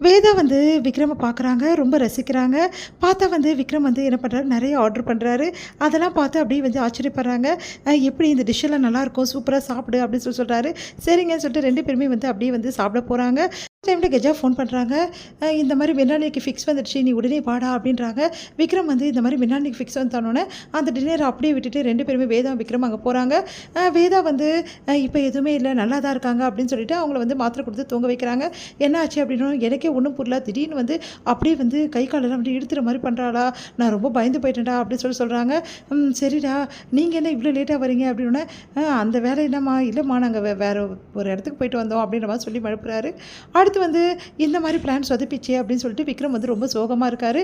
வேதா வந்து விக்ரம பார்க்குறாங்க. ரொம்ப ரசிக்கிறாங்க. பார்த்தா வந்து விக்ரம் வந்து என்ன பண்ணுறாரு, நெறைய ஆர்டர் பண்ணுறாரு. அதெல்லாம் பார்த்து அப்படியே வந்து ஆச்சரியப்படுறாங்க. "எப்படி இந்த டிஷ் எல்லாம் நல்லாயிருக்கும், சூப்பரா சாப்பிடு" அப்படின்னு சொல்றாரு. சரிங்கன்னு சொல்லிட்டு 2 பேருமே வந்து அப்படியே வந்து சாப்பிட போறாங்க. டைம்ல கெஜா ஃபோன் பண்ணுறாங்க. இந்த மாதிரி மிர்னாலினிக்கு ஃபிக்ஸ் வந்துடுச்சு, நீ உடனே வாடா அப்படின்றாங்க. விக்ரம் வந்து இந்த மாதிரி மிர்னாலினிக்கு ஃபிக்ஸ் வந்துட்டானோன்னே அந்த டின்னரை அப்படியே விட்டுட்டு 2 பேருமே வேதா விக்ரம் அங்கே போகிறாங்க. வேதா வந்து இப்போ எதுவுமே இல்லை, நல்லா தான் இருக்காங்க அப்படின்னு சொல்லிட்டு அவங்கள வந்து மாத்திரை கொடுத்து தூங்க வைக்கிறாங்க. என்ன ஆச்சு அப்படின்னா எனக்கே ஒன்றும் புரியல, திடீர்னு வந்து அப்படியே வந்து கை காலெல்லாம் வந்து இழுத்துற மாதிரி பண்ணுறாளா, நான் ரொம்ப பயந்து போயிட்டேன்டா அப்படின்னு சொல்கிறாங்க. சரிடா, நீங்கள் என்ன இவ்வளோ லேட்டாக வரீங்க அப்படின்னோடனே, அந்த வேலை என்னம்மா, இல்லைம்மா நாங்கள் வேறு ஒரு இடத்துக்கு போயிட்டு வந்தோம் அப்படின்ற மாதிரி சொல்லி மழுப்புறாரு. அடுத்து வந்து இந்த மாதிரி பிளான் சொதப்பிச்சே அப்படின்னு சொல்லிட்டு விக்ரம் வந்து ரொம்ப சோகமாக இருக்கார்.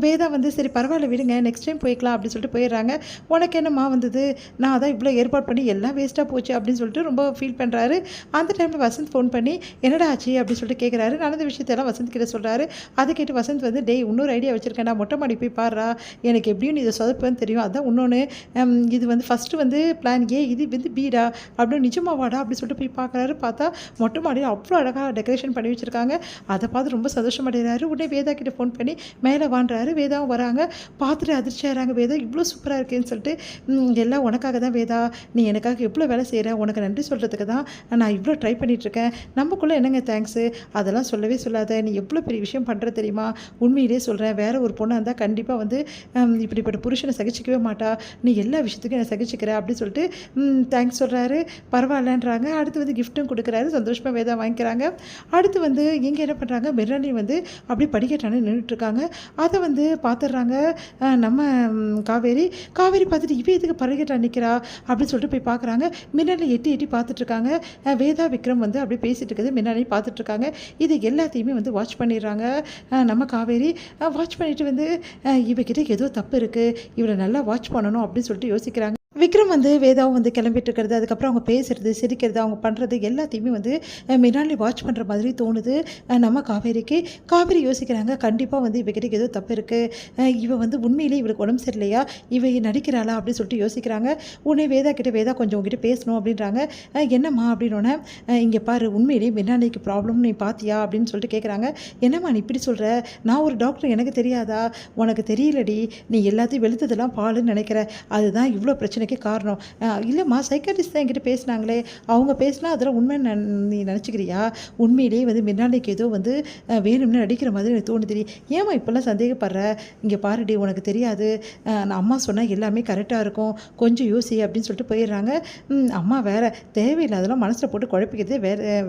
வேதா வந்து சரி பரவாயில்ல விடுங்க, நெக்ஸ்ட் டைம் போய்க்கலாம் அப்படின்னு சொல்லிட்டு போயிடுறாங்க. உனக்கு என்னம்மா வந்தது, நான் அதான் இவ்வளோ ஏற்பாடு பண்ணி எல்லாம் வேஸ்ட்டாக போச்சு அப்படின்னு சொல்லிட்டு ரொம்ப ஃபீல் பண்ணுறாரு. அந்த டைமில் வசந்த் ஃபோன் பண்ணி என்னடா ஆச்சு அப்படின்னு சொல்லிட்டு கேட்குறாரு. நடந்த விஷயத்தெல்லாம் வசந்த் கிட்ட சொல்கிறாரு. அதை கேட்டு வசந்த் வந்து டேய் இன்னொரு ஐடியா வச்சுருக்கேன்டா, மொட்டை மாடி போய் பாடுறா, எனக்கு எப்படியும் நீ இதை சொதப்பேன்னு தெரியும், அதான் இன்னொன்று இது வந்து ஃபஸ்ட்டு வந்து பிளான் ஏ, இது வந்து பீடா அப்படின்னு நிஜமாவாடா அப்படின்னு சொல்லிட்டு போய் பார்க்குறாரு. பார்த்தா மொட்டை மாடியில் அவ்வளோ அழகாக டெக்கரேஷன் பண்ணி வச்சுருக்காங்க. அதை பார்த்து ரொம்ப சந்தோஷமடைகிறாரு. உடனே வேதா கிட்ட ஃபோன் பண்ணி மேலே வாண்டுறாரு. வேதாவும் வராங்க. பார்த்துட்டு அதிர்ச்சி ஆகிறாங்க. வேதா இவ்வளோ சூப்பராக இருக்கேன்னு சொல்லிட்டு, எல்லாம் உனக்காக தான் வேதா, நீ எனக்காக எவ்வளோ வேலை செய்கிற, உனக்கு நன்றி சொல்கிறதுக்கு தான் நான் இவ்வளோ ட்ரை பண்ணிகிட்ருக்கேன், நமக்குள்ளே என்னங்க தேங்க்ஸு, அதெல்லாம் சொல்லவே சொல்லாத, நீ எவ்வளோ பெரிய விஷயம் பண்ணுற தெரியுமா, உண்மையிலே சொல்கிறேன், வேறு ஒரு பொண்ணாக இருந்தால் கண்டிப்பாக வந்து இப்படிப்பட்ட புருஷனை சகிச்சிக்கவே மாட்டா, நீ எல்லா விஷயத்துக்கும் என்னை சகிச்சிக்கிற அப்படின்னு சொல்லிட்டு தேங்க்ஸ் சொல்கிறாரு. பரவாயில்லன்றாங்க. அடுத்து வந்து கிஃப்ட்டும் கொடுக்குறாரு. சந்தோஷமாக வேதா வாங்கிக்கிறாங்க. அடுத்து வந்து இங்கே என்ன பண்ணுறாங்க, மிர்னாலினி வந்து அப்படி படிக்கட்டானு நின்றுட்டுருக்காங்க. அதை வந்து பார்த்துடுறாங்க நம்ம காவேரி. காவேரி பார்த்துட்டு இவ எதுக்கு படிக்கட்டா நிற்கிறா அப்படின்னு சொல்லிட்டு போய் பார்க்குறாங்க. மிர்னாலினி எட்டி எட்டி பார்த்துட்ருக்காங்க. வேதா விக்ரம் வந்து அப்படியே பேசிகிட்டு இருக்குது. மிர்னாலினி பார்த்துட்ருக்காங்க. இது எல்லாத்தையுமே வந்து வாட்ச் பண்ணிடுறாங்க நம்ம காவேரி. வாட்ச் பண்ணிவிட்டு வந்து இவகிட்ட ஏதோ தப்பு இருக்குது, இவளை நல்லா வாட்ச் பண்ணணும் அப்படின்னு சொல்லிட்டு யோசிக்கிறாங்க. விக்ரம் வந்து வேதாவும் வந்து கிளம்பிட்டு இருக்கிறது, அதுக்கப்புறம் அவங்க பேசுகிறது, சிரிக்கிறது, அவங்க பண்ணுறது எல்லாத்தையுமே வந்து மிர்னாலினி வாட்ச் பண்ணுற மாதிரி தோணுது நம்ம காவேரிக்கு. காவேரி யோசிக்கிறாங்க, கண்டிப்பாக வந்து இவகிட்ட ஏதோ தப்பு இருக்குது, இவ வந்து உண்மையிலே இவளுக்கு உடம்பு சரியில்லையா, இவ நடிக்கிறாளா அப்படின்னு சொல்லிட்டு யோசிக்கிறாங்க. உடனே வேதா கிட்ட வேதா கொஞ்சம் உங்ககிட்ட பேசணும் அப்படின்றாங்க. என்னம்மா அப்படின்னோடனே, இங்கே பாரு உண்மையிலே மிர்னாலினிக்கு ப்ராப்ளம் நீ பார்த்தியா அப்படின்னு சொல்லிட்டு கேட்குறாங்க. என்னம்மா நீ இப்படி சொல்கிற, நான் ஒரு டாக்டர், எனக்கு தெரியாதா, உனக்கு தெரியலடி, நீ எல்லாத்தையும் வெளுத்ததெல்லாம் பாலுன்னு நினைக்கிற, அதுதான் இவ்வளோ பிரச்சனை காரணம். இல்லைம்மா சைக்காட்ரிஸ்ட் தான் என்கிட்ட பேசினாங்களே, அவங்க பேசினா அதெல்லாம் உண்மை நீ நினச்சிக்கிறியா, உண்மையிலேயே வந்து மிர்னாலினிக்கு ஏதோ வந்து வேணும்னு நடிக்கிற மாதிரி எனக்கு தோணுது, ஏமா இப்போல்லாம் சந்தேகப்படுற, இங்கே பாருடி உனக்கு தெரியாது, நான் அம்மா சொன்னால் எல்லாமே கரெக்டாக இருக்கும், கொஞ்சம் யோசி அப்படின்னு சொல்லிட்டு போயிடுறாங்க. அம்மா வேறு தேவையில்லை, அதெல்லாம் மனசில் போட்டு குழப்பிக்கிறதே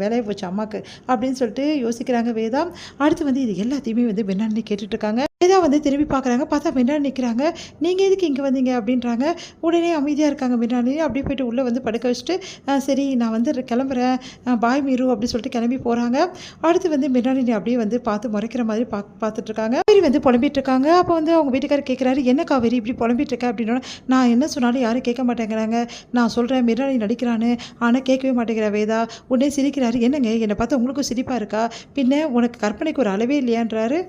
வேலையை போச்சு அம்மாவுக்கு அப்படின்னு சொல்லிட்டு யோசிக்கிறாங்க வேதா. அடுத்து வந்து இது எல்லாத்தையுமே வந்து மிர்னாலினி கேட்டுட்ருக்காங்க. வேதா வந்து திரும்பி பார்க்குறாங்க. பார்த்தா மிர்னாலினி நிற்கிறாங்க. நீங்கள் எதுக்கு இங்கே வந்தீங்க அப்படின்றாங்க. உடனே அமைதியாக இருக்காங்க மிர்னாலினி. அப்படியே போய்ட்டு உள்ளே வந்து படுக்க வச்சுட்டு சரி நான் வந்து கிளம்புறேன், பாய் மீரு அப்படின்னு சொல்லிட்டு கிளம்பி போகிறாங்க. அடுத்து வந்து மிர்னாலினி அப்படியே வந்து பார்த்து முறைக்கிற மாதிரி பார்த்துட்ருக்காங்க. காவேரி வந்து புலம்பிட்டு இருக்காங்க. அப்போ வந்து அவங்க வீட்டுக்காரர் கேட்குறாரு, என்ன காவேரி இப்படி புலம்பிட்டு இருக்க அப்படின்னா, நான் என்ன சொன்னாலும் யாரும் கேட்க மாட்டேங்கிறாங்க, நான் சொல்கிறேன் மிர்னாலினி நடிக்கிறான்னு, ஆனால் கேட்கவே மாட்டேங்கிற வேதா. உடனே சிரிக்கிறாரு. என்னங்க என்னை பார்த்தா உங்களுக்கும் சிரிப்பாக இருக்கா, பின்ன உனக்கு கற்பனைக்கு ஒரு அளவே இல்லையான்றாரு.